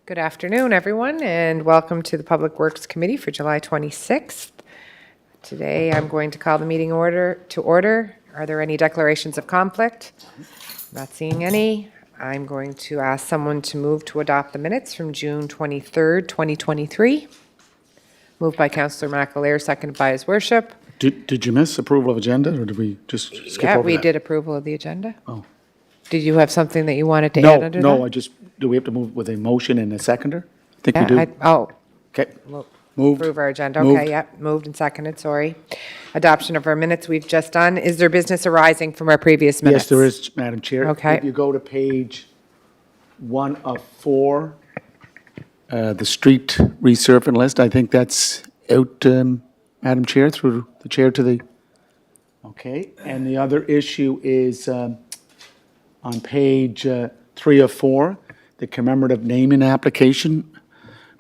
Good afternoon, everyone, and welcome to the Public Works Committee for July 26th. Today, I'm going to call the meeting to order. Are there any declarations of conflict? Not seeing any. I'm going to ask someone to move to adopt the minutes from June 23rd, 2023. Moved by Councillor McAleer, seconded by His Worship. Did you miss approval of agenda, or did we just skip Yeah, over we that? did approval of the agenda. Oh. Did you have something that you wanted to No, add under that? no, do we have to move with a motion and a seconder? I think we Yeah, do. oh, Okay. Moved. approve our agenda. Moved. Okay, yep, moved and seconded, sorry. Adoption of our minutes we've just done. Is there business arising from our previous minutes? Yes, there is, Madam Chair. Okay. If you go to page 1 of 4, the street resurfacing list, I think that's out, Madam Chair, through the chair to the, okay. And the other issue is on page 3 of 4, the commemorative naming application.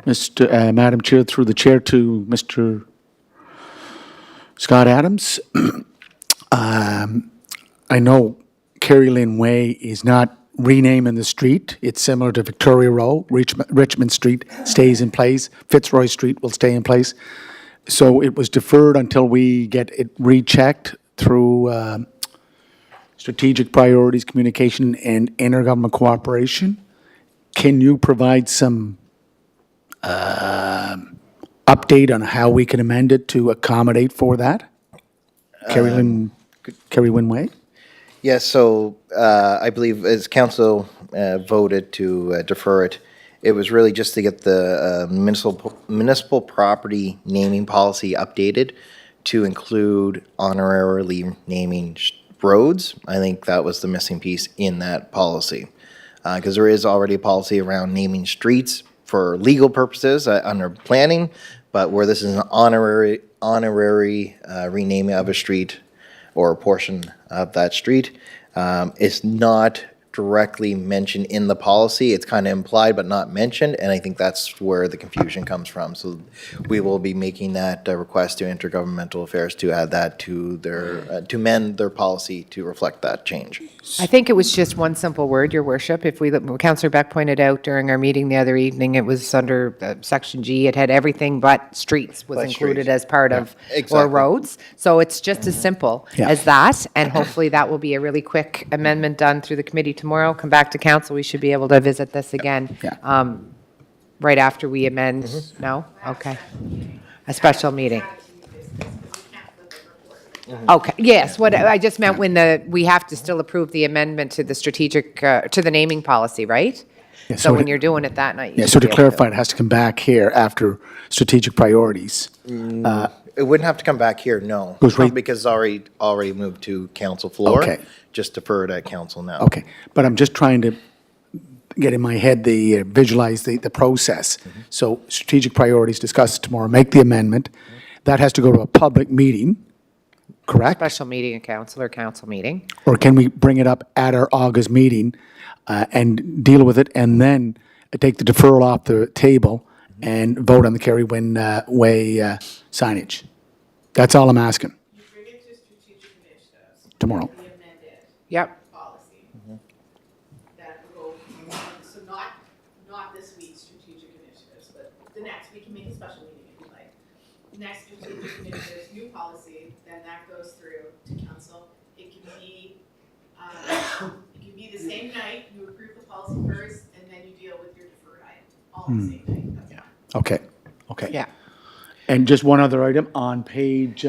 Madam Chair, through the chair to Mr. Scott Adams. I know Kerry Lynn Way is not renaming the street. It's similar to Victoria Row. Richmond Street stays in place. Fitzroy Street will stay in place. So it was deferred until we get it rechecked through strategic priorities, communication, and intergovernmental cooperation. Can you provide some update on how we can amend it to accommodate for that? Kerry Lynn Way? Yes, so I believe as council voted to defer it, it was really just to get the municipal property naming policy updated to include honorarily naming roads. I think that was the missing piece in that policy. Because there is already a policy around naming streets for legal purposes under planning, but where this is an honorary renaming of a street or a portion of that street, it's not directly mentioned in the policy. It's kind of implied but not mentioned, and I think that's where the confusion comes from. So we will be making that request to Intergovernmental Affairs to add that to their, to amend their policy to reflect that change. I think it was just one simple word, Your Worship. If we, Councillor Beck pointed out during our meeting the other evening, it was under Section G. It had everything but streets was But included streets. as part of, or exactly. roads. So it's just as simple Yeah. as that. And hopefully that will be a really quick amendment done through the committee tomorrow. Come back to council. We should be able to visit this again. Yeah. Right after we amend. No? Okay. A special meeting. Okay, yes, what, I just meant when we have to still approve the amendment to the strategic, to the naming policy, right? Yeah, So when to- you're doing it that night. you Yeah, should so to be able clarify, it has to come back here after strategic priorities. It wouldn't have to come back here, no. Goes right- Because it's already moved to council floor. Okay. Just defer it at council now. Okay, but I'm just trying to get in my head visualize the process. So strategic priorities discussed tomorrow, make the amendment. That has to go to a public meeting, correct? Special meeting, a council meeting. Or can we bring it up at our August meeting and deal with it and then take the deferral off the table and vote on the Kerry Wynn Way signage? That's all I'm asking. You bring it to strategic initiatives. Tomorrow. We amend it. Yep. Policy. That will go, so not this week's strategic initiatives, but the next, we can make a special meeting if you like. Next strategic initiatives, new policy, then that goes through to council. It can be the same night, you approve the policy first, and then you deal with your deferred item, all on the same night. That's fine. Okay, okay. Yeah. And just one other item, on page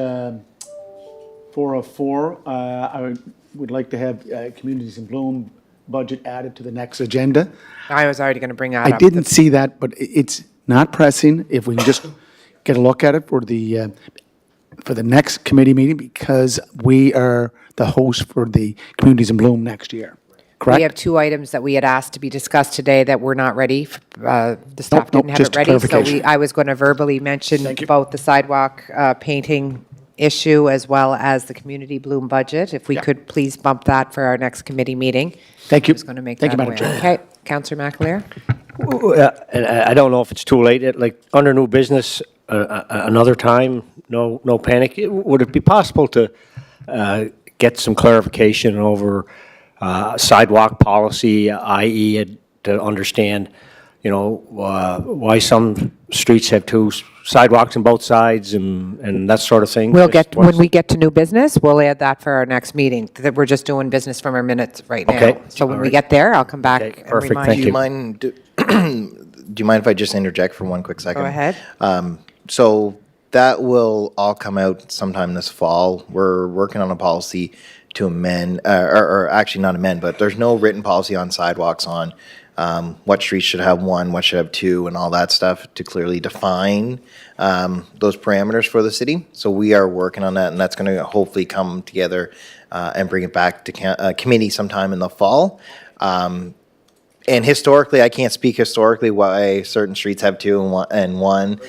404, I would like to have Communities in Bloom budget added to the next agenda. I was already going to bring that up. I didn't see that, but it's not pressing. If we can just get a look at it for the next committee meeting, because we are the host for the Communities in Bloom next year, correct? We have two items that we had asked to be discussed today that were not ready. The staff Nope, didn't have just it ready, so clarification. I was going to verbally mention Thank you. both the sidewalk painting issue as well as the community bloom budget. If we Yeah. could please bump that for our next committee meeting. Thank you. I was going to make Thank that you, Madam aware. Chair. Okay, Councillor McAleer? And I don't know if it's too late, like, under new business, another time, no panic. Would it be possible to get some clarification over sidewalk policy, i.e. to understand, why some streets have two sidewalks on both sides and that sort of thing. We'll Just get, when what's- we get to new business, we'll add that for our next meeting, that we're just doing business from our minutes right now. Okay, So when all we right. get there, I'll come back Okay, and perfect, remind thank Do you. you mind, do you mind if I just interject for one quick second? Go ahead. So that will all come out sometime this fall. We're working on a policy to amend, or actually not amend, but there's no written policy on sidewalks on what streets should have one, what should have two, and all that stuff to clearly define those parameters for the city. So we are working on that, and that's going to hopefully come together and bring it back to committee sometime in the fall. And historically, I can't speak historically why certain streets have two and one.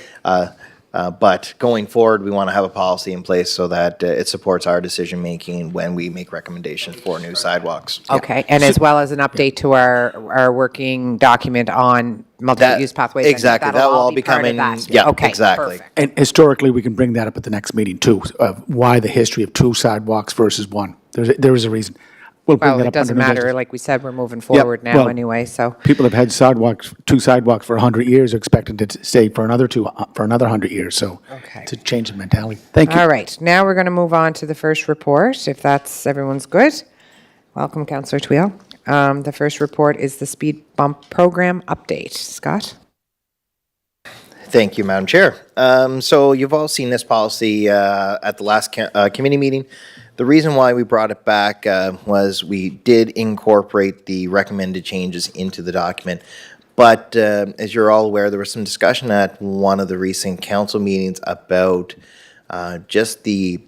But going forward, we want to have a policy in place so that it supports our decision-making when we make recommendations for new sidewalks. Okay, and as well as an update to our working document on multi-use pathways. and Exactly, that'll that will all be part of coming, that. yeah, Okay, exactly. perfect. And historically, we can bring that up at the next meeting too, of why the history of two sidewalks versus one. There is a reason. We'll bring Well, that it up under doesn't new matter, business. like we said, we're moving forward now well, anyway, so. People have had two sidewalks for 100 years, are expected to stay for another 100 years, so Okay. it's a change in mentality. Thank you. All right, now we're going to move on to the first report, if that's, everyone's good. Welcome, Councillor Twill. The first report is the speed bump program update. Scott? Thank you, Madam Chair. So you've all seen this policy at the last committee meeting. The reason why we brought it back was we did incorporate the recommended changes into the document. But as you're all aware, there was some discussion at one of the recent council meetings about just the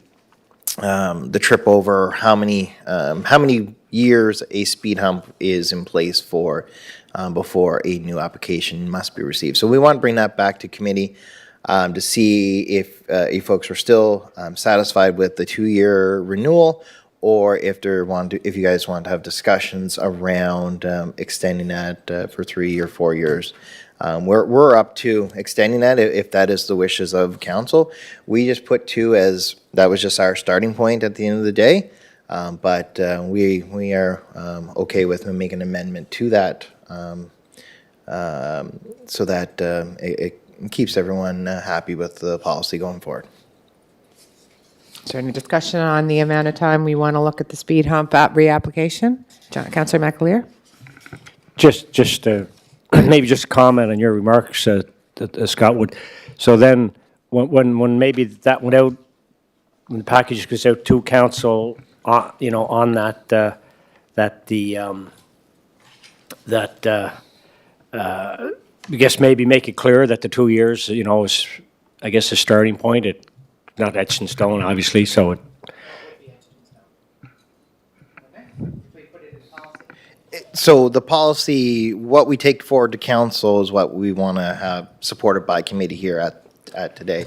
trip over how many years a speed hump is in place for before a new application must be received. So we want to bring that back to committee to see if you folks are still satisfied with the 2-year renewal, or if you guys want to have discussions around extending that for 3 or 4 years. We're up to extending that if that is the wishes of council. We just put 2 as that was just our starting point at the end of the day. But we are okay with making an amendment to that so that it keeps everyone happy with the policy going forward. Is there any discussion on the amount of time we want to look at the speed hump reapplication? Councillor McAleer? Just maybe just comment on your remarks, that Scott would. So then, when maybe that went out, when the package goes out to council, on that, I guess maybe make it clear that the 2 years, is, I guess, a starting point. It not etched in stone, obviously. So it, So the policy, what we take forward to council is what we want to have supported by committee here at today.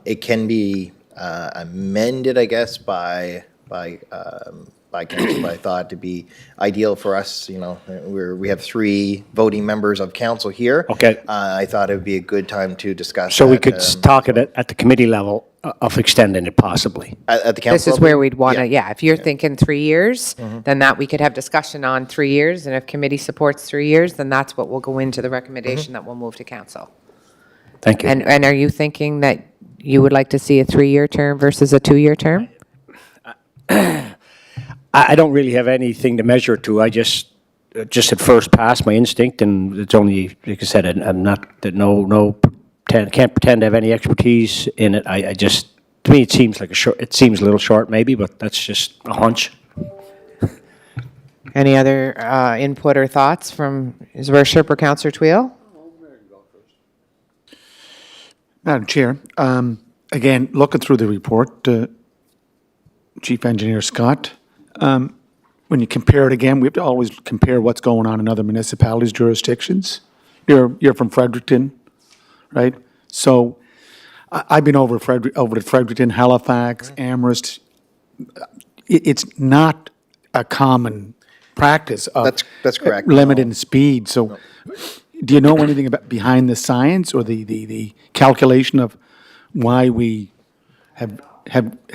It can be amended, I guess, by council, but I thought to be ideal for us, we have 3 voting members of council here. Okay. I thought it would be a good time to discuss so we that, could talk at the committee level of extending it possibly. at the council. This is level? where we'd want to, Yeah. if you're thinking 3 years, then that we could have discussion on 3 years, and if committee supports 3 years, then that's what will go into the recommendation that will move to council. Thank you. And are you thinking that you would like to see a 3-year term versus a 2-year term? I don't really have anything to measure it to. I just at first pass, my instinct, and it's only, like I said, I'm not, that can't pretend to have any expertise in it. I just, to me, it seems a little short maybe, but that's just a hunch. Any other input or thoughts from His Worship or Councillor Twill? Madam Chair, again, looking through the report, Chief Engineer Scott, when you compare it again, we have to always compare what's going on in other municipalities' jurisdictions. You're from Fredericton, right? So I've been over to Fredericton, Halifax, Amherst. It's not a common practice of That's correct. limiting speed. So do you know anything about behind the science or the calculation of why we have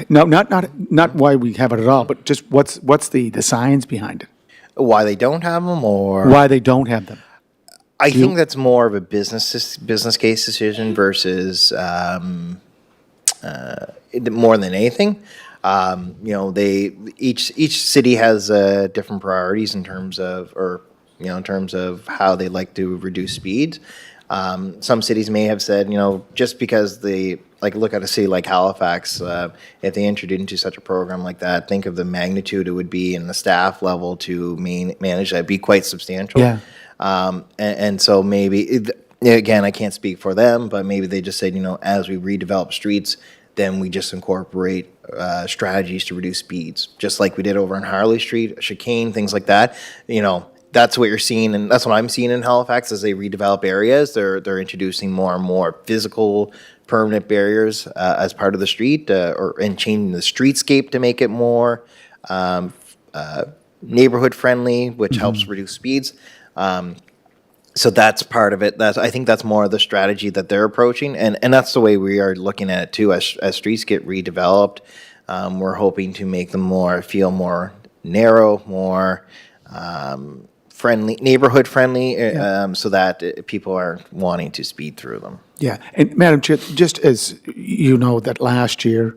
no, not why we have it at all, but just what's the science behind it? Why they don't have them, or? Why they don't have them? I think that's more of a business case decision versus more than anything. Each city has different priorities in terms of, in terms of how they like to reduce speeds. Some cities may have said, just because look at a city like Halifax, if they entered into such a program like that, think of the magnitude it would be in the staff level to manage that. It'd be quite substantial. Yeah. And so maybe, again, I can't speak for them, but maybe they just said, as we redevelop streets, then we just incorporate strategies to reduce speeds, just like we did over on Harley Street, chicane, things like that. That's what you're seeing, and that's what I'm seeing in Halifax as they redevelop areas. They're introducing more and more physical, permanent barriers as part of the street, and changing the streetscape to make it more neighborhood friendly, which helps reduce speeds. So that's part of it. I think that's more of the strategy that they're approaching, and that's the way we are looking at it too. As streets get redeveloped, we're hoping to make them feel more narrow, more friendly, neighborhood friendly, so that people aren't wanting to speed through them. Yeah, and Madam Chair, just as you know, that last year,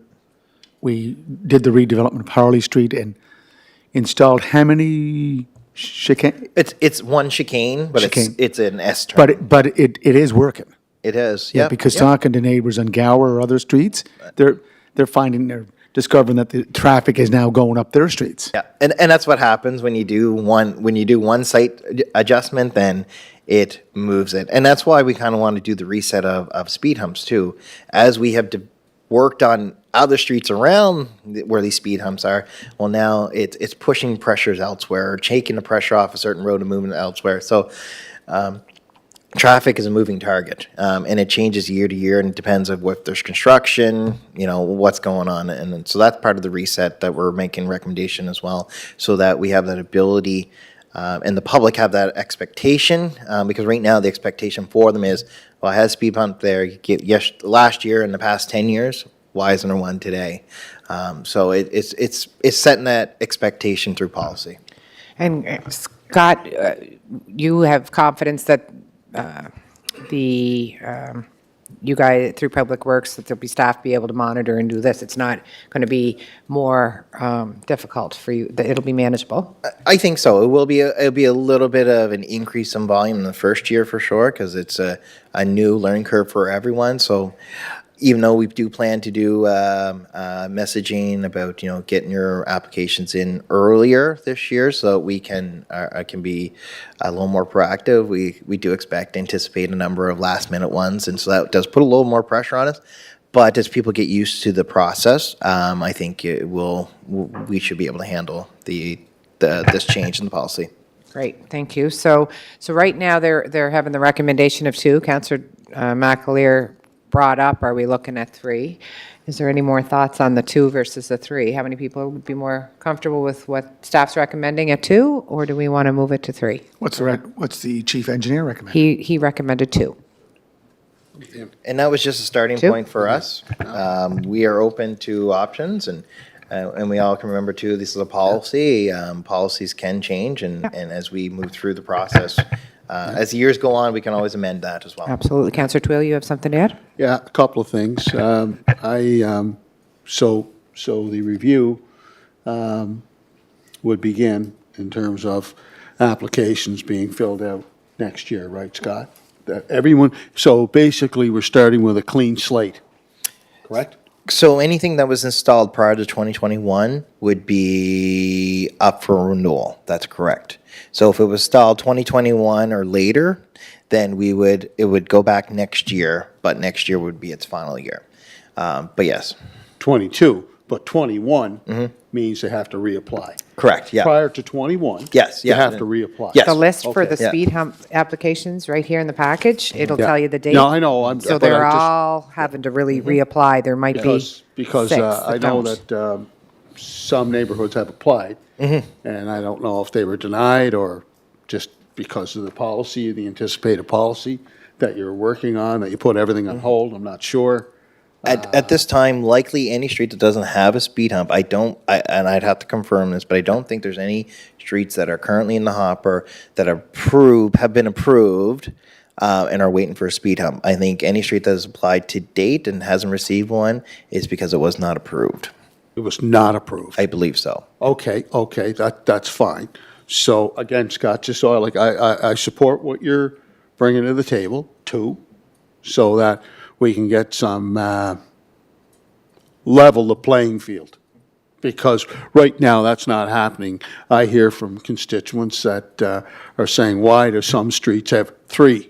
we did the redevelopment of Harley Street and installed how many chicane? It's one chicane, but Chicane. it's an S turn. But it is working. It is, Yeah, yeah. because talking to neighbors on Gower or other streets, they're discovering that the traffic is now going up their streets. Yeah, and that's what happens when you do one site adjustment, then it moves it, and that's why we kind of want to do the reset of speed humps too, as we have worked on other streets around where these speed humps are. Well, now it's pushing pressures elsewhere, or taking the pressure off a certain road and moving it elsewhere. So. Traffic is a moving target, and it changes year to year, and it depends on if there's construction, what's going on, and so that's part of the reset that we're making recommendation as well, so that we have that ability, and the public have that expectation, because right now the expectation for them is, well, I had a speed bump there, yes, last year and the past 10 years, why isn't there one today? So it's setting that expectation through policy. And Scott, you have confidence that you guys, through Public Works, that there'll be staff be able to monitor and do this. It's not going to be more difficult for you, that it'll be manageable. I think so. It'll be a little bit of an increase in volume in the first year for sure, because it's a new learning curve for everyone. So even though we do plan to do messaging about getting your applications in earlier this year, so that we can be a little more proactive, we do anticipate a number of last minute ones, and so that does put a little more pressure on us. But as people get used to the process, I think we should be able to handle this change in the policy. Great, thank you. So right now, they're having the recommendation of 2. Councillor McAleer brought up, are we looking at 3? Is there any more thoughts on the 2 versus the 3? How many people would be more comfortable with what staff's recommending at 2, or do we want to move it to 3? What's the chief engineer recommend? He recommended 2. And that was just a starting 2? point for us. We are open to options, and we all can remember too, this is a policy. Policies can change, and as we move through the process, as the years go on, we can always amend that as well. Absolutely. Councillor Twill, you have something to add? Yeah, a couple of things. So the review would begin in terms of applications being filled out next year, right, Scott? So basically, we're starting with a clean slate, correct? So anything that was installed prior to 2021 would be up for renewal. That's correct. So if it was installed 2021 or later, then it would go back next year, but next year would be its final year. But yes, 22, but 21 means they have to reapply. correct, yeah. Prior to 21. Yes, They yeah. have to reapply. Yes. The list for the Okay. Yeah. speed hump applications right here in the package, it'll Yeah. tell you the date. No, I know, So but they're I just- all having to really reapply. There might be Because 6 I that know don't. that some neighborhoods have applied, and I don't know if they were denied or just because of the policy, the anticipated policy that you're working on, that you put everything on hold, I'm not sure. At this time, likely any street that doesn't have a speed hump, and I'd have to confirm this, but I don't think there's any streets that are currently in the hopper that have been approved, and are waiting for a speed hump. I think any street that has applied to date and hasn't received one is because it was not approved. It was not approved. I believe so. Okay, that's fine. So again, Scott, just so I support what you're bringing to the table, too, so that we can get some level the playing field. Because right now, that's not happening. I hear from constituents that are saying, why do some streets have 3?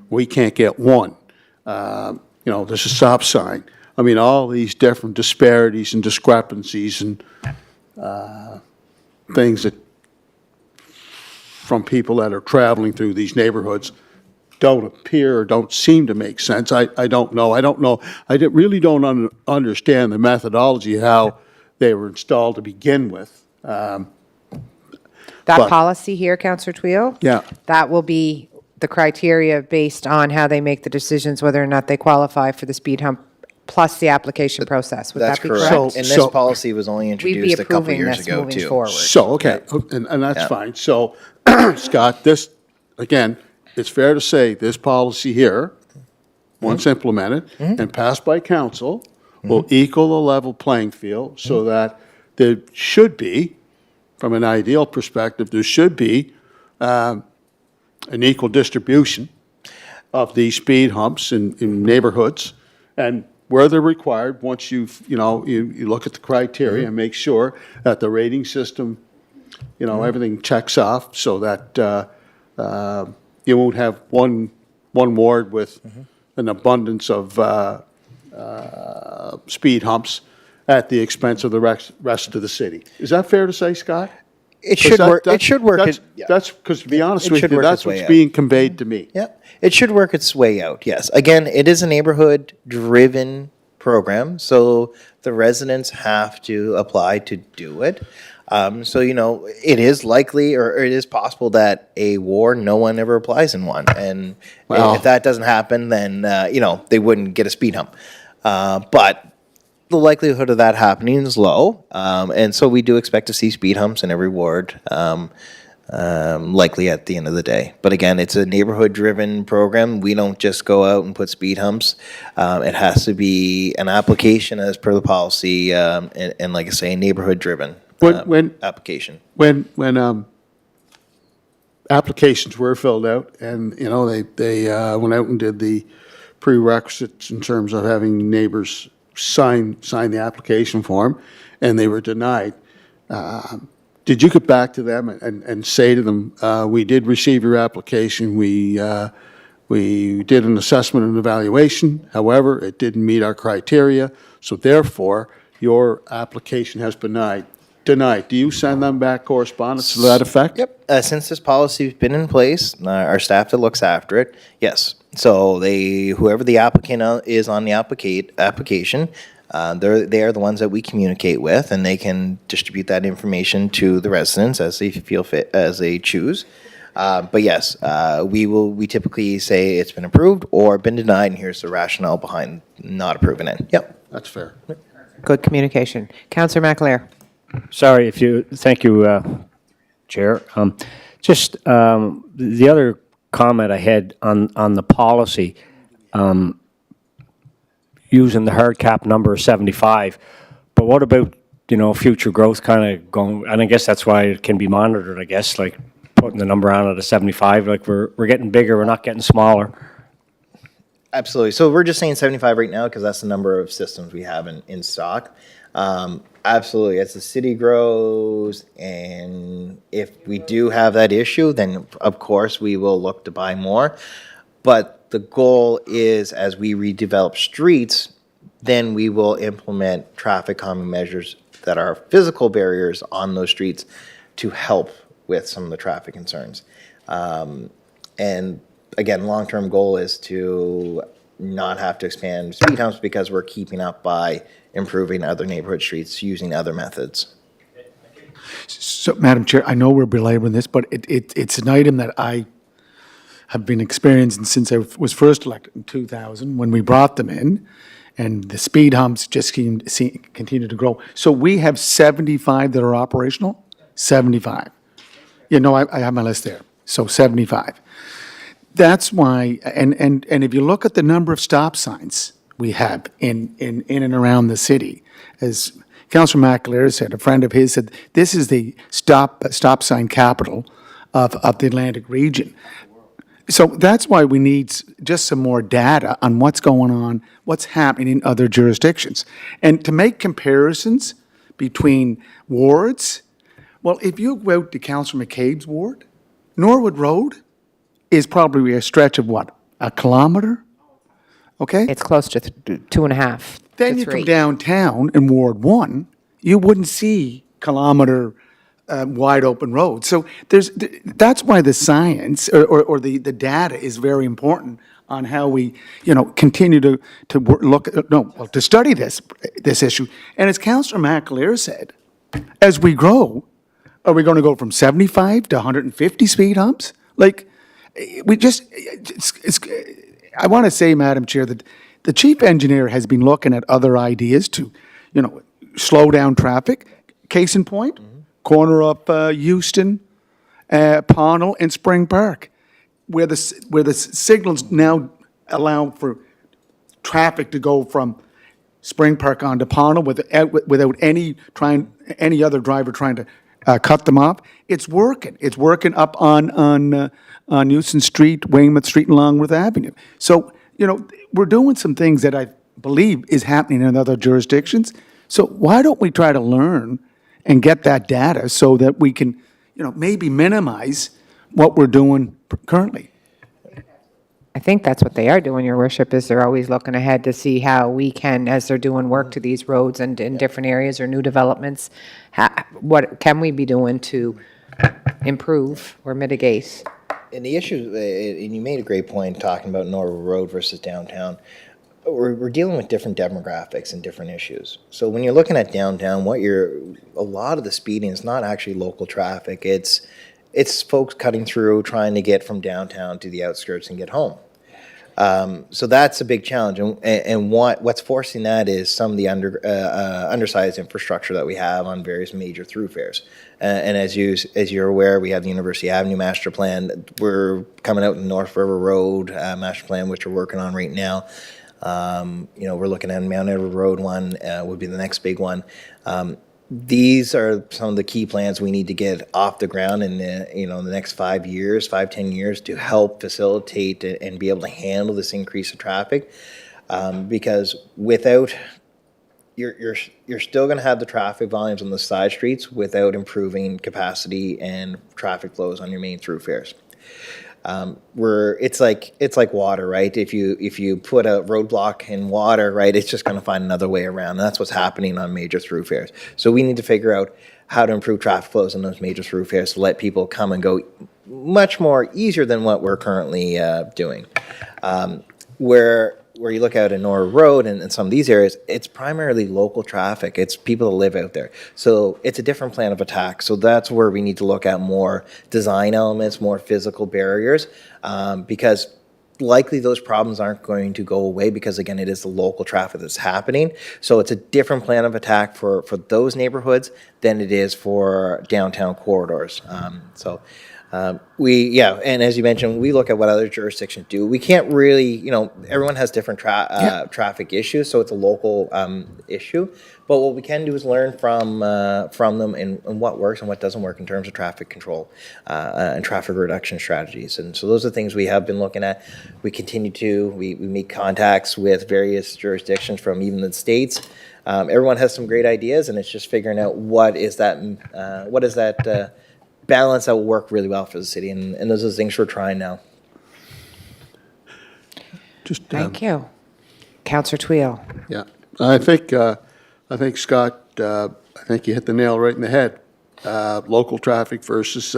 We can't get 1. There's a stop sign. I mean, all these different disparities and discrepancies and things that, from people that are traveling through these neighborhoods, don't appear or don't seem to make sense. I don't know. Really don't understand the methodology, how they were installed to begin with. That But- policy here, Counselor Twill? Yeah. That will be the criteria based on how they make the decisions whether or not they qualify for the speed hump, plus the application process. Would That's that be correct. correct? And So- this policy was only We'd be introduced a couple approving years this ago, moving too. forward. So, okay, and that's Yeah. fine. So, Scott, this, again, it's fair to say this policy here, once implemented and passed by council, will equal a level playing field so that there should be, from an ideal perspective, there should be an equal distribution of these speed humps in neighborhoods. And where they're required, once you look at the criteria and make sure that the rating system, everything checks off so that you won't have one ward with an abundance of speed humps at the expense of the rest of the city. Is that fair to say, Scott? It should work. It should work. That's because, to be honest It with should you, work that's its way what's out. being conveyed to me. Yeah, it should work its way out, yes. Again, it is a neighborhood-driven program, so the residents have to apply to do it. So, it is likely, or it is possible that a ward, no one ever applies in one. And Wow. if that doesn't happen, then, they wouldn't get a speed hump. But the likelihood of that happening is low. And so we do expect to see speed humps in every ward, likely at the end of the day. But again, it's a neighborhood-driven program. We don't just go out and put speed humps. It has to be an application as per the policy, and like I say, neighborhood-driven When application. applications were filled out and, they went out and did the prerequisites in terms of having neighbors sign the application form, and they were denied. Did you get back to them and say to them, we did receive your application, we did an assessment and evaluation, however, it didn't meet our criteria, so therefore, your application has been denied? Do you send them back correspondence to that effect? Yep. Since this policy's been in place, our staff that looks after it, yes. So whoever the applicant is on the application, they are the ones that we communicate with, and they can distribute that information to the residents as they feel fit, as they choose. But yes, we typically say it's been approved or been denied, and here's the rationale behind not approving it. Yep. That's fair. Good communication. Counselor McAleer? Sorry, thank you, Chair. Just the other comment I had on the policy, using the hard cap number of 75, but what about, future growth kind of going, and I guess that's why it can be monitored, I guess, like putting the number on at a 75, like we're getting bigger, we're not getting smaller. Absolutely. So we're just saying 75 right now because that's the number of systems we have in stock. Absolutely. As the city grows, and if we do have that issue, then of course we will look to buy more. But the goal is, as we redevelop streets, then we will implement traffic calming measures that are physical barriers on those streets to help with some of the traffic concerns. And again, long-term goal is to not have to expand speed humps because we're keeping up by improving other neighborhood streets using other methods. So, Madam Chair, I know we're belaboring this, but it's an item that I have been experiencing since I was first elected in 2000, when we brought them in. and the speed humps just continue to grow. So we have 75 that are operational, 75. You know, I have my list there, so 75. That's why, and if you look at the number of stop signs we have in and around the city, as Councillor McAleer said, a friend of his said, this is the stop sign capital of the Atlantic region. So that's why we need just some more data on what's going on, what's happening in other jurisdictions. And to make comparisons between wards, well, if you go out to Councillor McCabe's ward, Norwood Road is probably a stretch of what, a kilometre? Okay? It's close to 2.5 Then to you 3. come downtown in Ward 1, you wouldn't see kilometre wide open roads. So that's why the science or the data is very important on how we, continue to to study this issue. And as Councillor McAleer said, as we grow, are we going to go from 75 to 150 speed humps? Like, I want to say, Madam Chair, that the chief engineer has been looking at other ideas to, slow down traffic. Case in point, corner of Euston, Pownell, and Spring Park, where the signals now allow for traffic to go from Spring Park onto Pownell without any other driver trying to cut them off. It's working. It's working up on Euston Street, Weymouth Street, and Longworth Avenue. So, we're doing some things that I believe is happening in other jurisdictions. So why don't we try to learn and get that data so that we can, maybe minimize what we're doing currently? I think that's what they are doing, Your Worship, is they're always looking ahead to see how we can, as they're doing work to these roads and in different areas or new developments, what can we be doing to improve or mitigate? And the issue, and you made a great point talking about Norwood Road versus downtown. We're dealing with different demographics and different issues. So when you're looking at downtown, a lot of the speeding is not actually local traffic. It's folks cutting through, trying to get from downtown to the outskirts and get home. So that's a big challenge, and what's forcing that is some of the undersized infrastructure that we have on various major thoroughfares. And as you're aware, we have the University Avenue Master Plan. We're coming out in North River Road Master Plan, which we're working on right now. We're looking at Mount Edward Road one would be the next big one. These are some of the key plans we need to get off the ground in the next 10 years to help facilitate and be able to handle this increase of traffic. Because without, you're still going to have the traffic volumes on the side streets without improving capacity and traffic flows on your main thoroughfares. It's like water, right? If you put a roadblock in water, right, it's just going to find another way around. And that's what's happening on major thoroughfares. So we need to figure out how to improve traffic flows on those major thoroughfares to let people come and go much more easier than what we're currently doing. Where you look out at Norwood Road and some of these areas, it's primarily local traffic. It's people that live out there. So it's a different plan of attack. So that's where we need to look at more design elements, more physical barriers, because likely those problems aren't going to go away because, again, it is the local traffic that's happening. So it's a different plan of attack for those neighborhoods than it is for downtown corridors. And as you mentioned, we look at what other jurisdictions do. We can't really, everyone has different traffic issues, so it's a local issue. But what we can do is learn from them and what works and what doesn't work in terms of traffic control and traffic reduction strategies. And so those are things we have been looking at. We continue to, we make contacts with various jurisdictions from even the states. Everyone has some great ideas, and it's just figuring out what is that balance that will work really well for the city, and those are the things we're trying now. Thank you. Councillor Twill. Yeah, I think Scott, I think you hit the nail right in the head. Local traffic versus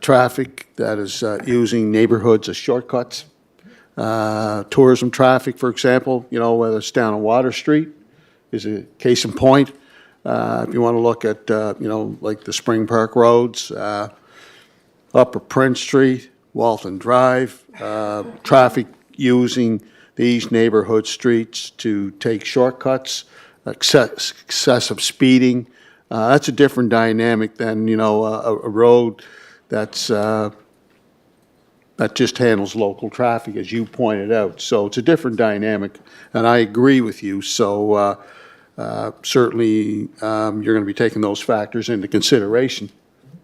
traffic that is using neighborhoods as shortcuts. Tourism traffic, for example, whether it's down on Water Street is a case in point. If you want to look at, like the Spring Park roads, Upper Prince Street, Walton Drive, traffic using these neighborhood streets to take shortcuts, excessive speeding. That's a different dynamic than, a road that's, that just handles local traffic, as you pointed out. So it's a different dynamic, and I agree with you. So certainly, you're going to be taking those factors into consideration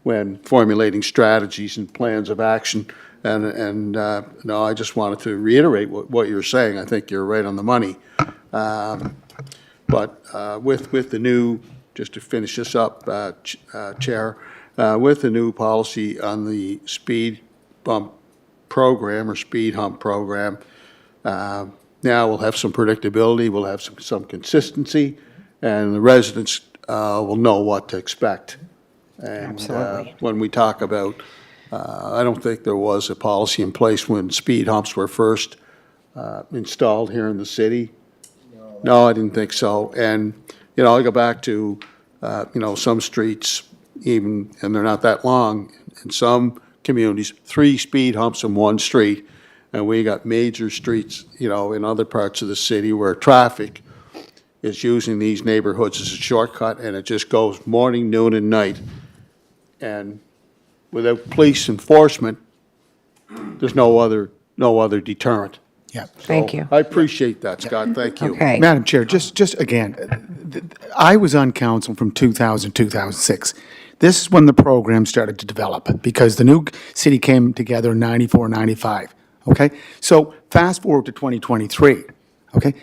when formulating strategies and plans of action. And no, I just wanted to reiterate what you're saying. I think you're right on the money. But with the new, just to finish this up, Chair, with the new policy on the speed bump program or speed hump program, now we'll have some predictability, we'll have some consistency, and the residents will know what to expect. And Absolutely. when we talk about, I don't think there was a policy in place when speed humps were first installed here in the city. No, I didn't think so. And, I go back to, some streets even, and they're not that long, in some communities, 3 speed humps in one street. And we got major streets, in other parts of the city where traffic is using these neighborhoods as a shortcut, and it just goes morning, noon, and night. And without police enforcement, there's no other deterrent. Yeah. Thank So you. I appreciate that, Scott. Thank you. Okay. Madam Chair, just again, I was on council from 2000, 2006. This is when the program started to develop, because the new city came together in 94, 95, okay? So fast forward to 2023, okay?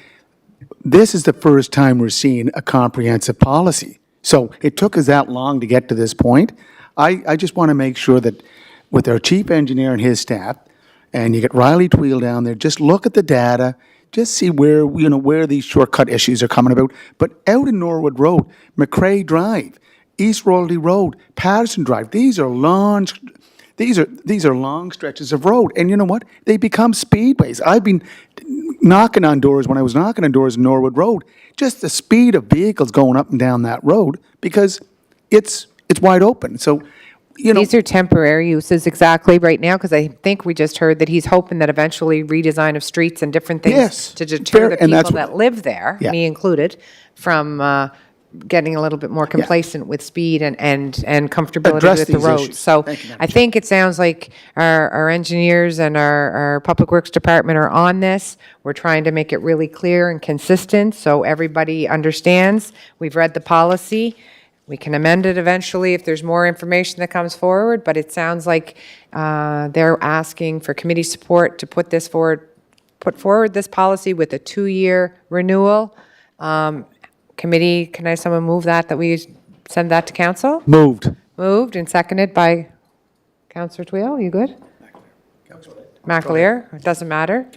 This is the first time we're seeing a comprehensive policy. So it took us that long to get to this point. I just want to make sure that with our chief engineer and his staff, and you get Riley Tweel down there, just look at the data, just see where these shortcut issues are coming about. But out in Norwood Road, McCrae Drive, East Royalty Road, Patterson Drive, these are long stretches of road. And you know what? They become speedways. I've been knocking on doors when I was knocking on doors in Norwood Road, just the speed of vehicles going up and down that road, because it's wide open. So, These are temporary uses exactly right now, because I think we just heard that he's hoping that eventually redesign of streets and different things Yes, to deter fair, the and that's people what- that live there, Yeah. me included, from getting a little bit more complacent with speed and comfortability Address with the these roads. issues. So Thank you, Madam I think it sounds like our engineers and our Public Works Department are on this. We're trying to make it really clear and consistent so everybody understands. We've read the policy. We can amend it eventually if there's more information that comes forward, but it sounds like they're asking for committee support to put forward this policy with a 2-year renewal. Committee, can someone move that we send that to council? Moved. Moved and seconded by Councillor Tweel. You good? McAleer. It doesn't matter.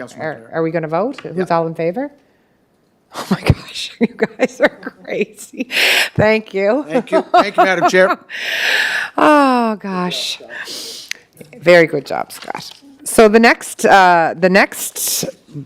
Are we going to vote? Who's all in favor? Oh my gosh, you guys are crazy. Thank you. Thank you, Madam Chair. Oh, gosh. Very good job, Scott. So the next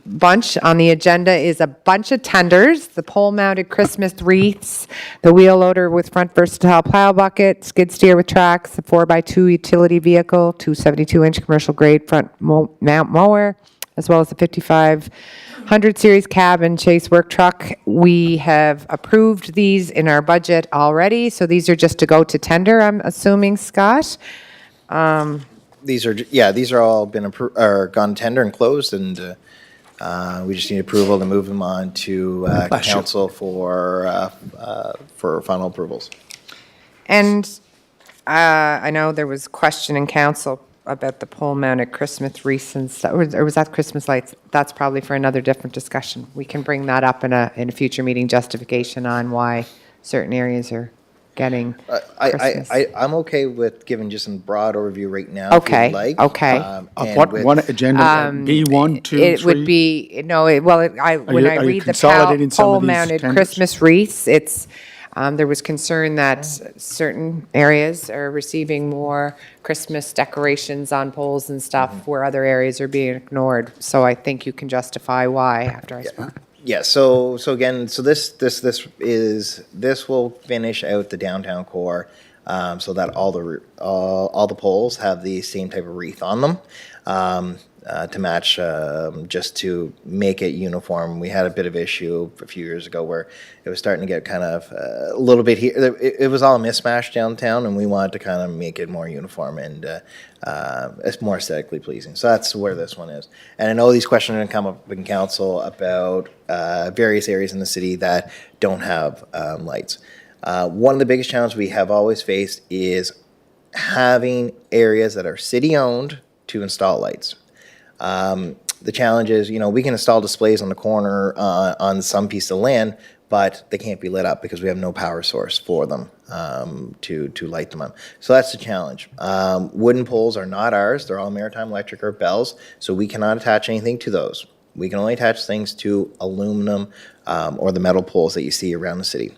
bunch on the agenda is a bunch of tenders, the pole-mounted Christmas wreaths, the wheel loader with front versatile plow bucket, skid steer with tracks, the 4x2 utility vehicle, 272-inch commercial grade front mount mower, as well as the 5500 series cab and chase work truck. We have approved these in our budget already, so these are just to go to tender, I'm assuming, Scott? These are all been gone tender and closed, and we just need approval to move them on to council for final approvals. And I know there was question in council about the pole-mounted Christmas wreaths and stuff, or was that Christmas lights? That's probably for another different discussion. We can bring that up in a future meeting, justification on why certain areas are getting Christmas. I'm okay with giving just some broad overview right now, if Okay, you'd like. okay. Of And what, with- one agenda, B1, 2, 3? It would be, no, when I you read the consolidating some of these pole-mounted tenders? Christmas wreaths, it's, there was concern that certain areas are receiving more Christmas decorations on poles and stuff where other areas are being ignored. So I think you can justify why after I speak. Yeah, so again, this will finish out the downtown core, so that all the poles have the same type of wreath on them. to match, just to make it uniform. We had a bit of issue a few years ago where it was starting to get kind of a little bit here. It was all a mismatch downtown, and we wanted to kind of make it more uniform and it's more aesthetically pleasing. So that's where this one is. And I know these questions are going to come up in council about various areas in the city that don't have lights. One of the biggest challenges we have always faced is having areas that are city-owned to install lights. The challenge is, we can install displays on the corner on some piece of land, but they can't be lit up because we have no power source for them to light them up. So that's the challenge. Wooden poles are not ours. They're all Maritime Electric or Bell's, so we cannot attach anything to those. We can only attach things to aluminum or the metal poles that you see around the city.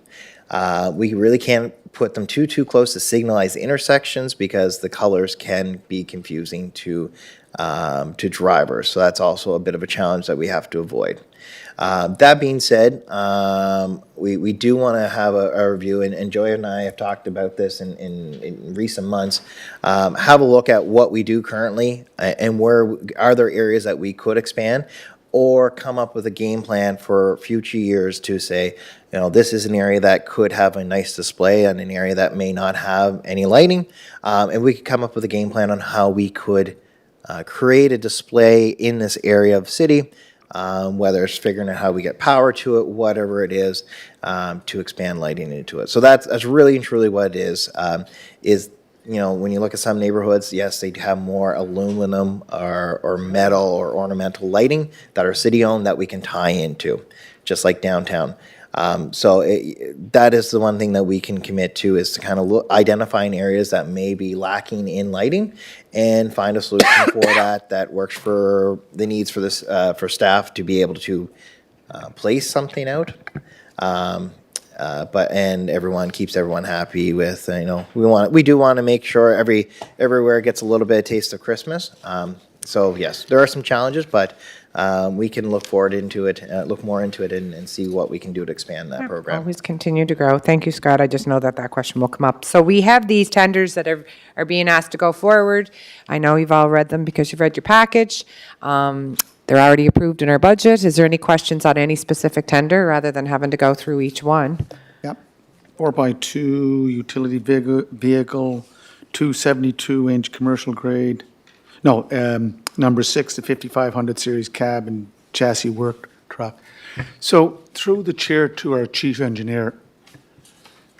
We really can't put them too close to signalize the intersections because the colors can be confusing to drivers. So that's also a bit of a challenge that we have to avoid. That being said, we do want to have a review, and Joy and I have talked about this in recent months. Have a look at what we do currently and where are there areas that we could expand, or come up with a game plan for future years to say, this is an area that could have a nice display and an area that may not have any lighting. And we could come up with a game plan on how we could create a display in this area of city, whether it's figuring out how we get power to it, whatever it is, to expand lighting into it. So that's really and truly what it is. When you look at some neighborhoods, yes, they have more aluminum or metal or ornamental lighting that are city-owned that we can tie into, just like downtown. That is the one thing that we can commit to, is to kind of identifying areas that may be lacking in lighting and find a solution for that works for the needs for this for staff to be able to place something out. And everyone keeps everyone happy with, we do want to make sure everywhere gets a little bit of taste of Christmas. So yes, there are some challenges, but we can look more into it and see what we can do to expand that program. Always continue to grow. Thank you, Scott. I just know that question will come up. So we have these tenders that are being asked to go forward. I know you've all read them because you've read your package. They're already approved in our budget. Is there any questions on any specific tender rather than having to go through each one? Yep. 4x2 utility vehicle, 272-inch commercial grade. No, number 6 to 5500 series cab and chassis work truck. So through the chair to our chief engineer,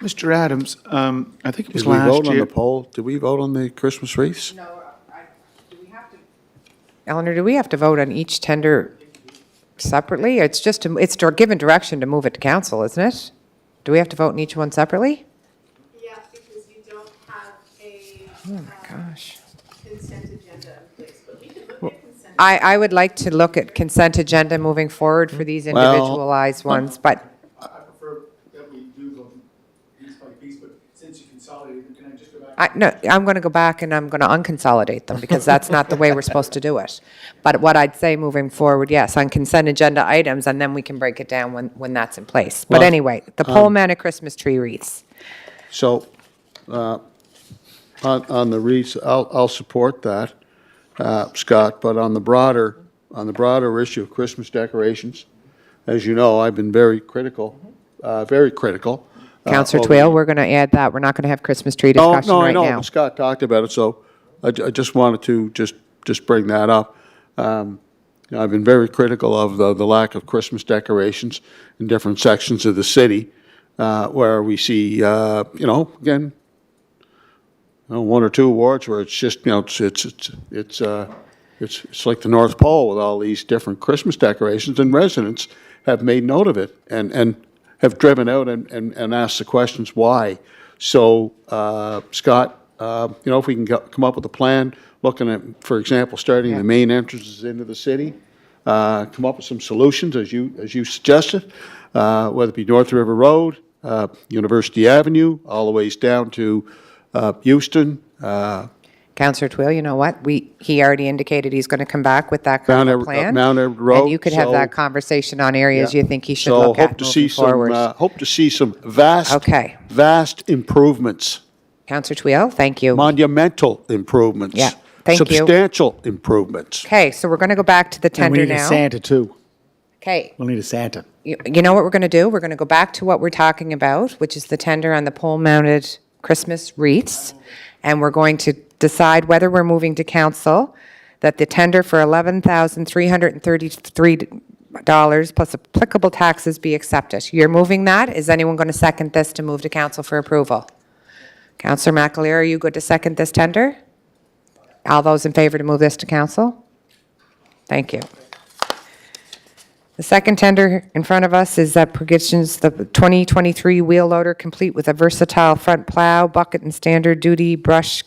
Mr. Adams, I think it was Did we last vote on year. the poll? Did we vote on the Christmas wreaths? No, do we have to? Eleanor, do we have to vote on each tender separately? It's just, it's given direction to move it to council, isn't it? Do we have to vote on each one separately? Yeah, because you don't have a Oh, my gosh. consent agenda in place, but we can look at consent. I would like to look at consent agenda moving forward for these individualized ones, but I prefer that we do them piece by piece, but since you consolidated, can I just go back? no, I'm going to go back and I'm going to unconsolidate them because that's not the way we're supposed to do it. But what I'd say moving forward, yes, on consent agenda items, and then we can break it down when that's in place. But Well, anyway, the Pullman Christmas tree wreaths. So, on the wreaths, I'll support that, Scott, but on the broader issue of Christmas decorations, as you know, I've been very critical. Counselor over Twill, the- we're going to add that. We're not going to have Christmas tree No, discussion no, I right know, now. but Scott talked about it, so I just wanted to just bring that up. I've been very critical of the lack of Christmas decorations in different sections of the city, where we see, again, one or two awards where it's just, it's like the North Pole with all these different Christmas decorations, and residents have made note of it and have driven out and asked the questions why. So, Scott, if we can come up with a plan, looking at, for example, starting the main entrances into the city, come up with some solutions as you suggested, whether it be North River Road, University Avenue, all the ways down to Houston, Counselor Twill, you know what? He already indicated he's going to come back with that kind of a plan. Mount Everett Road. And you could have so- that conversation on areas Yeah. you think he should look at moving forward. Hope to see some vast, Okay. vast improvements, Counselor Twill, thank you. monumental improvements. Yeah. Thank you. Substantial improvements. Okay, so we're going to go back to the And we tender need a now. Santa too. Okay, We'll need a Santa. you know what we're going to do? We're going to go back to what we're talking about, which is the tender on the pole-mounted Christmas wreaths. And we're going to decide whether we're moving to council that the tender for $11,333 plus applicable taxes be accepted. You're moving that? Is anyone going to second this to move to council for approval? Councillor McAleer, are you good to second this tender? All those in favor to move this to council? Thank you. The second tender in front of us is that Perkins, the 2023 wheel loader complete with a versatile front plow, bucket and standard duty brush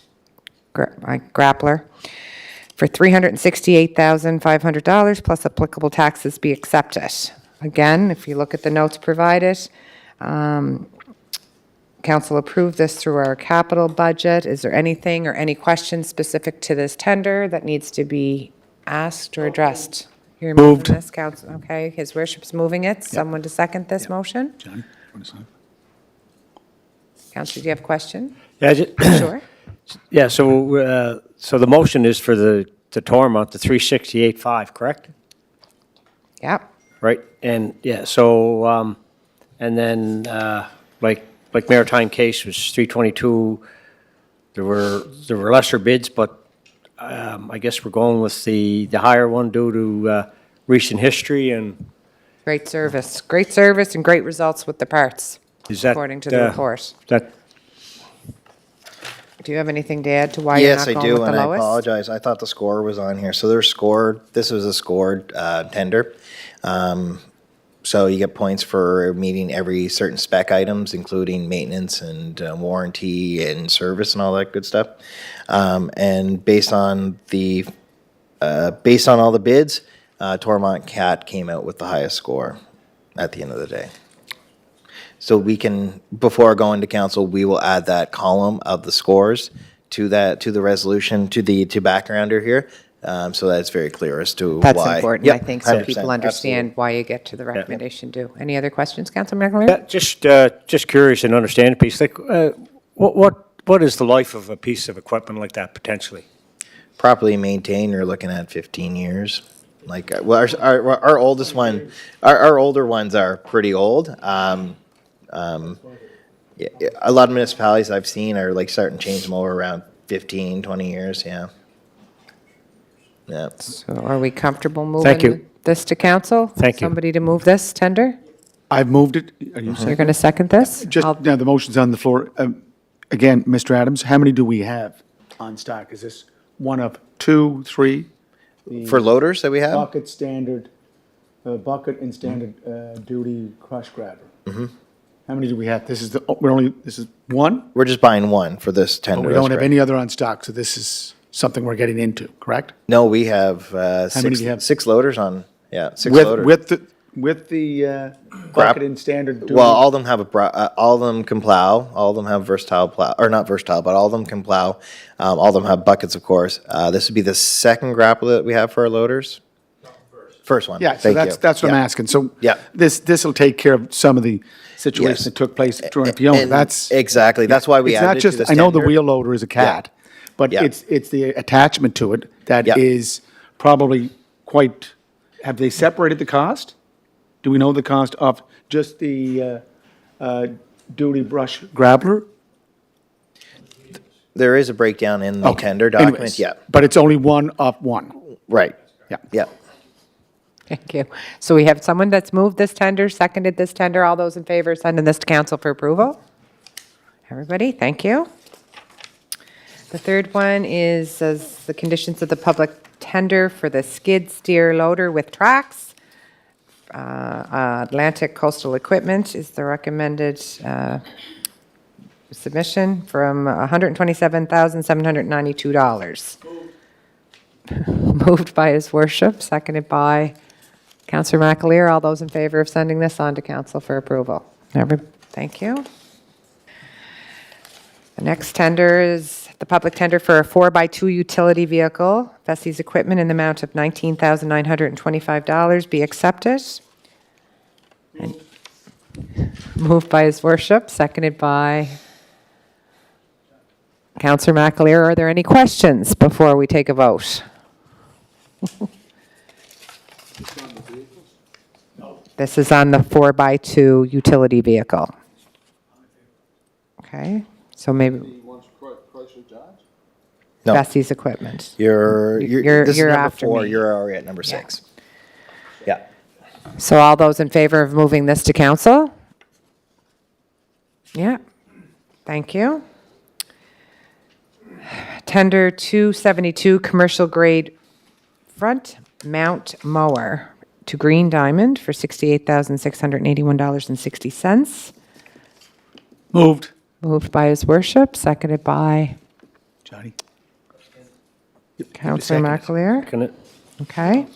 grappler for $368,500 plus applicable taxes be accepted. Again, if you look at the notes provided, council approved this through our capital budget. Is there anything or any questions specific to this tender that needs to be asked or addressed? You're Moved. moving this, council, okay, his worship's moving it. Someone to second this motion? Johnny, want to sign? Councilor, do you have a question? Yeah, Sure. yeah, so, so the motion is for the Tormont, the 368.5, correct? Yep. Right, and, yeah, so, and then, like Maritime Case was 322, there were lesser bids, but I guess we're going with the higher one due to recent history, and Great service and great results with the parts, is that... according to the report. That, Do you have anything to add to why you're Yes, not I going do, with the and I lowest? apologize. I thought the score was on here. So this was a scored tender. So you get points for meeting every certain spec items, including maintenance and warranty and service and all that good stuff. And based on all the bids, Tormont Cat came out with the highest score at the end of the day. So we can, before going to council, we will add that column of the scores to the resolution, to backgrounder here, so that it's very clear as to why. That's important, I Yep, think, so 100%, people understand why you get to the recommendation due. Any other questions, Councilor McAleer? yeah, just curious and understand a piece, like, what is the life of a piece of equipment like that potentially? Properly maintained, you're looking at 15 years. Like, well, our oldest one, our older ones are pretty old. Yeah, a lot of municipalities I've seen are like starting to change them over around 15, 20 years, yeah. Yeah. So are we comfortable Thank you. moving this to council? Thank you. Somebody to move this tender? I've moved it. Are you You're second? going to second this? Just, I'll- now the motion's on the floor. Again, Mr. Adams, how many do we have on stock? Is this one of 2, 3? For loaders that we have? Bucket standard, bucket and standard duty crush grabber. How many do we have? This is this is one? We're just buying one for this But tender. we that's don't have correct. any other on stock, so this is something we're getting into, correct? No, we have many six, do you have? 6 loaders on, yeah, 6 With, loaders. with the bucket and standard duty? Well, all of them have all of them can plow. All of them have versatile plow, or not versatile, but all of them can plow. All of them have buckets, of course. This would be the second grappler that we have for our loaders. First one. Yeah, so Thank that's you. what I'm Yeah. asking. So Yeah. this will take care of some of the situations Yes. that took place during Fiona. And That's. exactly. That's why we It's not added it to just, this I know the tender. wheel loader is a cat, but Yeah. it's the attachment to it that Yeah. is probably quite, have they separated the cost? Do we know the cost of just the duty brush grappler? There is a breakdown in the Okay. tender document. Anyways, Yeah. But it's only one of one. Right. Yeah. Yeah. Thank you. So we have someone that's moved this tender, seconded this tender. All those in favor of sending this to council for approval? Everybody, thank you. The third one is as the conditions of the public tender for the skid steer loader with tracks. Atlantic Coastal Equipment is the recommended submission from $127,792. Moved by His Worship, seconded by Councillor McAleer. All those in favor of sending this on to council for approval? Thank you. The next tender is the public tender for a 4x2 utility vehicle, Bessie's Equipment, in the amount of $19,925 be accepted. And moved by His Worship, seconded by Counselor McAleer, are there any questions before we take a vote? This is on the 4x2 utility vehicle. Okay, so maybe No, Bessie's equipment. this is you're number after 4, me. you're already at number 6. Yeah. So all those in favor of moving this to council? Yeah, thank you. Tender 272, commercial grade front mount mower to Green Diamond for $68,681.60. Moved. Moved by His Worship, seconded by Johnny? Councillor McAleer. Can it, Okay.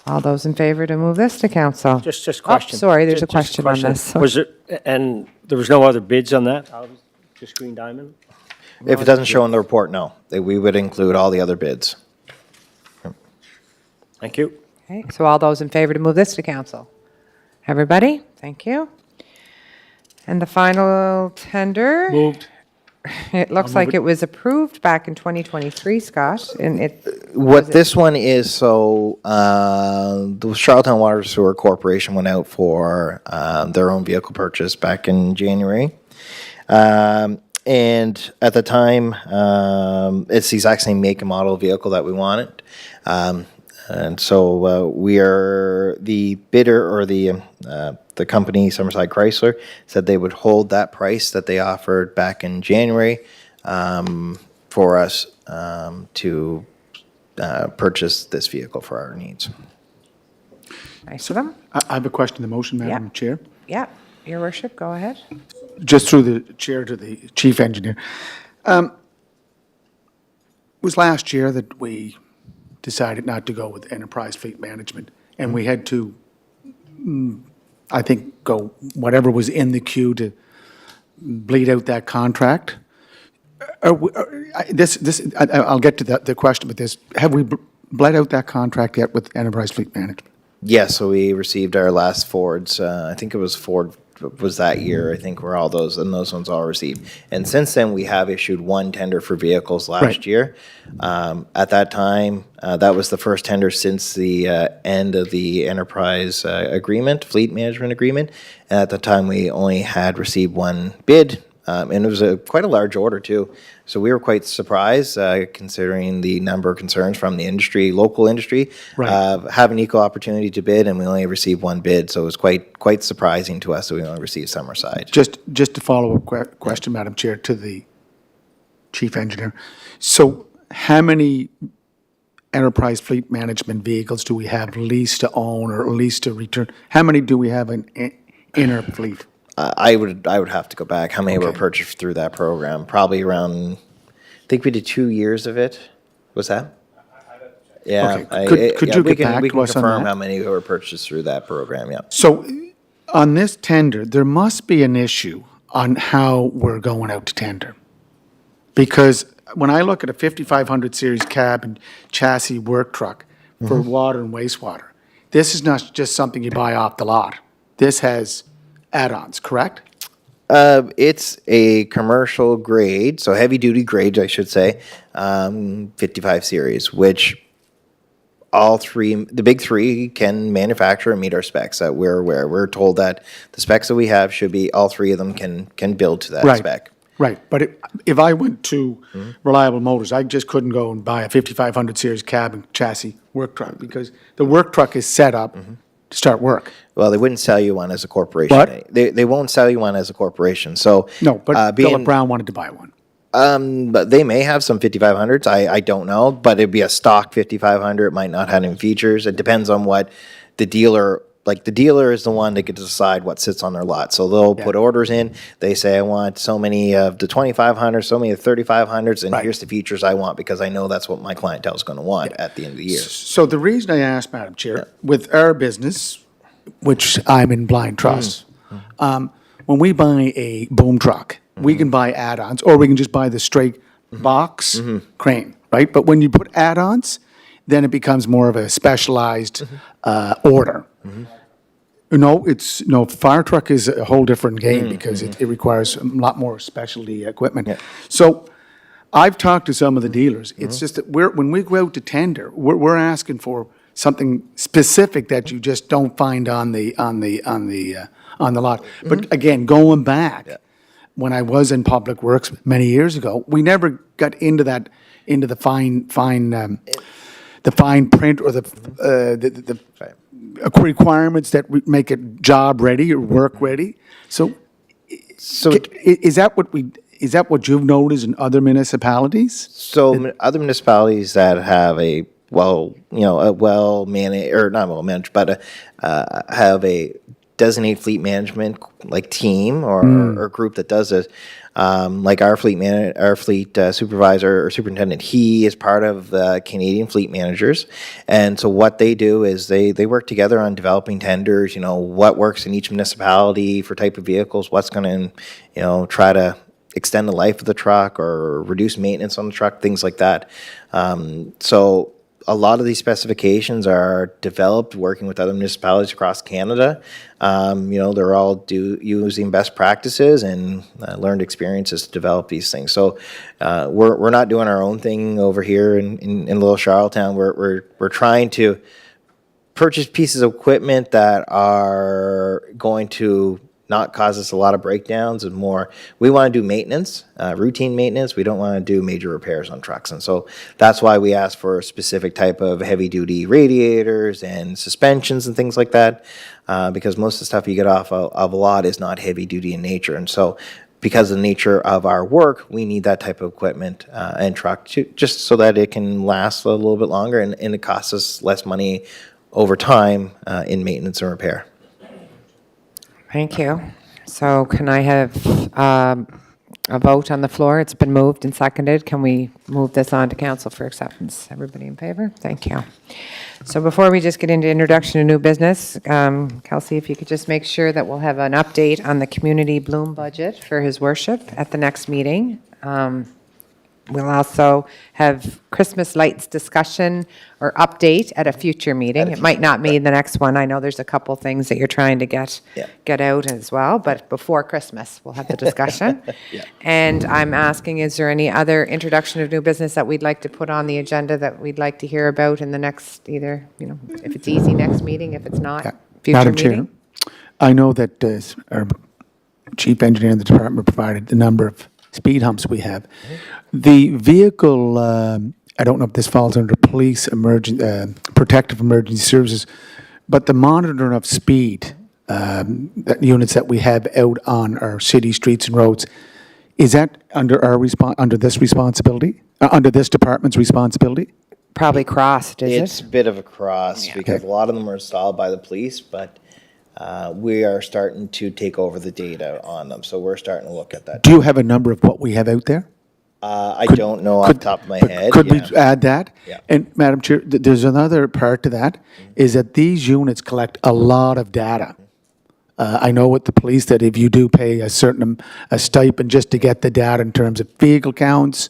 All those in favor to move this to council? just Oh, question. sorry, there's a Just question on this. Was it, and there was no other bids on that? Just Green Diamond? If it doesn't show in the report, no. We would include all the other bids. Thank you. Okay, so all those in favor to move this to council? Everybody? Thank you. And the final tender? Moved. It looks like it was approved back in 2023, Scott, and What this one is, so the Charlottetown Water Sewer Corporation went out for their own vehicle purchase back in January. And at the time, it's the exact same make and model vehicle that we wanted. And so we are, the bidder or the company, Summerside Chrysler, said they would hold that price that they offered back in January for us to purchase this vehicle for our needs. nice of them. I have a question to the motion, Madam Yeah. Chair. Yeah, Your Worship, go ahead. Just through the chair to the chief engineer. It was last year that we decided not to go with enterprise fleet management, and we had to, I think, go whatever was in the queue to bleed out that contract. I'll get to the question, but have we bled out that contract yet with enterprise fleet management? Yes, so we received our last Fords. I think it was Ford was that year. I think were all those, and those ones all received. And since then, we have issued one tender for vehicles last Right. year. At that time, that was the first tender since the end of the enterprise agreement, fleet management agreement. And at the time, we only had received one bid, and it was quite a large order too. So we were quite surprised, considering the number of concerns from the industry, local industry, Right. having equal opportunity to bid, and we only received one bid. So it was quite surprising to us that we only received Summerside. Just to follow up question, Madam Chair, to the chief engineer. So how many enterprise fleet management vehicles do we have leased to own or leased to return? How many do we have in our fleet? I would have to go back. How many were Okay. purchased through that program? Probably around, I think we did 2 years of it. Was that? Yeah. Okay. Could you we get back we to can us on confirm that? how many were purchased through that program, yeah. So on this tender, there must be an issue on how we're going out to tender. Because when I look at a 5500 series cab and chassis work truck for water and wastewater, this is not just something you buy off the lot. This has add-ons, correct? It's a commercial grade, so heavy duty grade, I should say, 55 series, which all three, the big three, can manufacture and meet our specs that we're aware. We're told that the specs that we have should be, all three of them can build to that Right. spec. Right, but if I went to Reliable Motors, I just couldn't go and buy a 5500 series cab and chassis work truck because the work truck is set up to start work. Well, they wouldn't sell you one as a corporation. What? They won't sell you one as a corporation. So No, but being, Philip Brown wanted to buy one. but they may have some 5500s. I don't know, but it'd be a stock 5500. It might not have any features. It depends on what the dealer. Like the dealer is the one that gets to decide what sits on their lot. So they'll put orders in. They say, I want so many of the 2500s, so many of the 3500s, and Right. here's the features I want because I know that's what my clientele is going to want at the end of the year. So the reason I asked, Madam Chair, with our business, which I'm in blind trust, when we buy a boom truck, we can buy add-ons, or we can just buy the straight box crane, right? But when you put add-ons, then it becomes more of a specialized order. Fire truck is a whole different game because it requires a lot more specialty equipment. So I've talked to some of the dealers. It's just that when we go out to tender, we're asking for something specific that you just don't find on the lot. But again, going back, when I was in Public Works many years ago, we never got into the fine print or the requirements that make it job ready or work ready. So is that what you've noticed in other municipalities? So other municipalities that have a well managed, or not well managed, but have a designated fleet management like team or group that does it. Like our fleet supervisor or superintendent, he is part of the Canadian Fleet Managers, and so what they do is they work together on developing tenders. What works in each municipality for type of vehicles, what's going to try to extend the life of the truck or reduce maintenance on the truck, things like that. So a lot of these specifications are developed working with other municipalities across Canada. They're all using best practices and learned experiences to develop these things. So we're not doing our own thing over here in Little Charlottetown. We're trying to purchase pieces of equipment that are going to not cause us a lot of breakdowns and more. We want to do maintenance, routine maintenance. We don't want to do major repairs on trucks. And so that's why we ask for a specific type of heavy duty radiators and suspensions and things like that, because most of the stuff you get off of a lot is not heavy duty in nature. And so because of the nature of our work, we need that type of equipment and truck just so that it can last a little bit longer and it costs us less money over time in maintenance and repair. Thank you. So can I have a vote on the floor? It's been moved and seconded. Can we move this on to council for acceptance? Everybody in favor? Thank you. So before we just get into introduction to new business, Kelsey, if you could just make sure that we'll have an update on the community bloom budget for his worship at the next meeting. We'll also have Christmas lights discussion or update at a future meeting. It might not be the next one. I know there's a couple things that you're trying to get out as well, but before Christmas, we'll have the discussion. And I'm asking, is there any other introduction of new business that we'd like to put on the agenda that we'd like to hear about in the next, either, if it's easy, next meeting, if it's not, future Madam meeting? Chair, I know that our chief engineer in the department provided the number of speed humps we have. The vehicle, I don't know if this falls under police protective emergency services, but the monitoring of speed units that we have out on our city streets and roads, is that under under this responsibility, under this department's responsibility? Probably crossed, is It's it? a bit of a cross because a lot of them are installed by the police, but we are starting to take over the data on them. So we're starting to look at that. Do you have a number of what we have out there? I don't know off the top of my head. Could we add that? Yeah. And Madam Chair, there's another part to that, is that these units collect a lot of data. I know with the police that if you do pay a stipend just to get the data in terms of vehicle counts,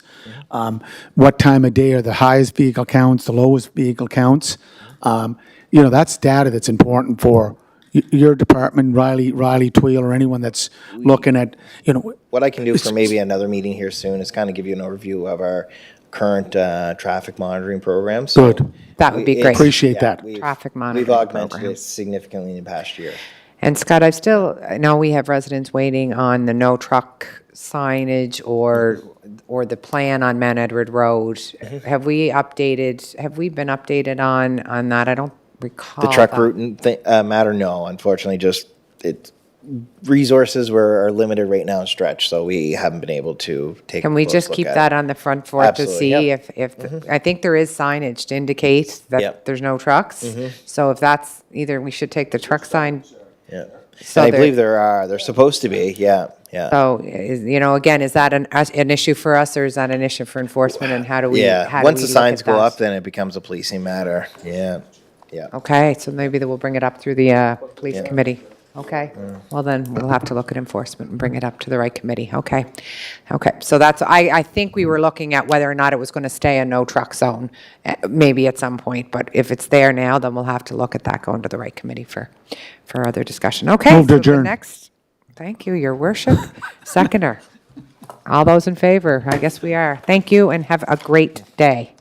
what time of day are the highest vehicle counts, the lowest vehicle counts, that's data that's important for your department, Riley Tweel, or anyone that's looking at, What I can do for maybe another meeting here soon is kind of give you an overview of our current traffic monitoring program. So Good. That would be great. Appreciate that. Traffic We've monitoring augmented program. it significantly in the past year. And Scott, I know we have residents waiting on the no truck signage or the plan on Mount Edward Road. Have we been updated on that? I don't recall. The truck that. route matter, no, unfortunately, resources are limited right now and stretched, so we haven't been able to take. Can we just keep that on the front for it to Absolutely, see yep. if I think there is signage to indicate that Yep. there's no trucks. So if that's, either we should take the truck sign. Yeah, So and I there- believe they're supposed to be. Yeah. So, again, is that an issue for us, or is that an issue for enforcement, and how do we? Yeah. how do Once we the look signs at go that? up, then it becomes a policing matter. Yeah. Yeah. Okay, so maybe we'll bring it up through the police committee. Okay, well then, we'll have to look at enforcement and bring it up to the right committee. Okay, so that's, I think we were looking at whether or not it was going to stay a no truck zone, maybe at some point, but if it's there now, then we'll have to look at that, going to the right committee for other discussion. Okay. Move to so the adjourn. Next, thank you, your worship. Seconder. All those in favor? I guess we are. Thank you and have a great day.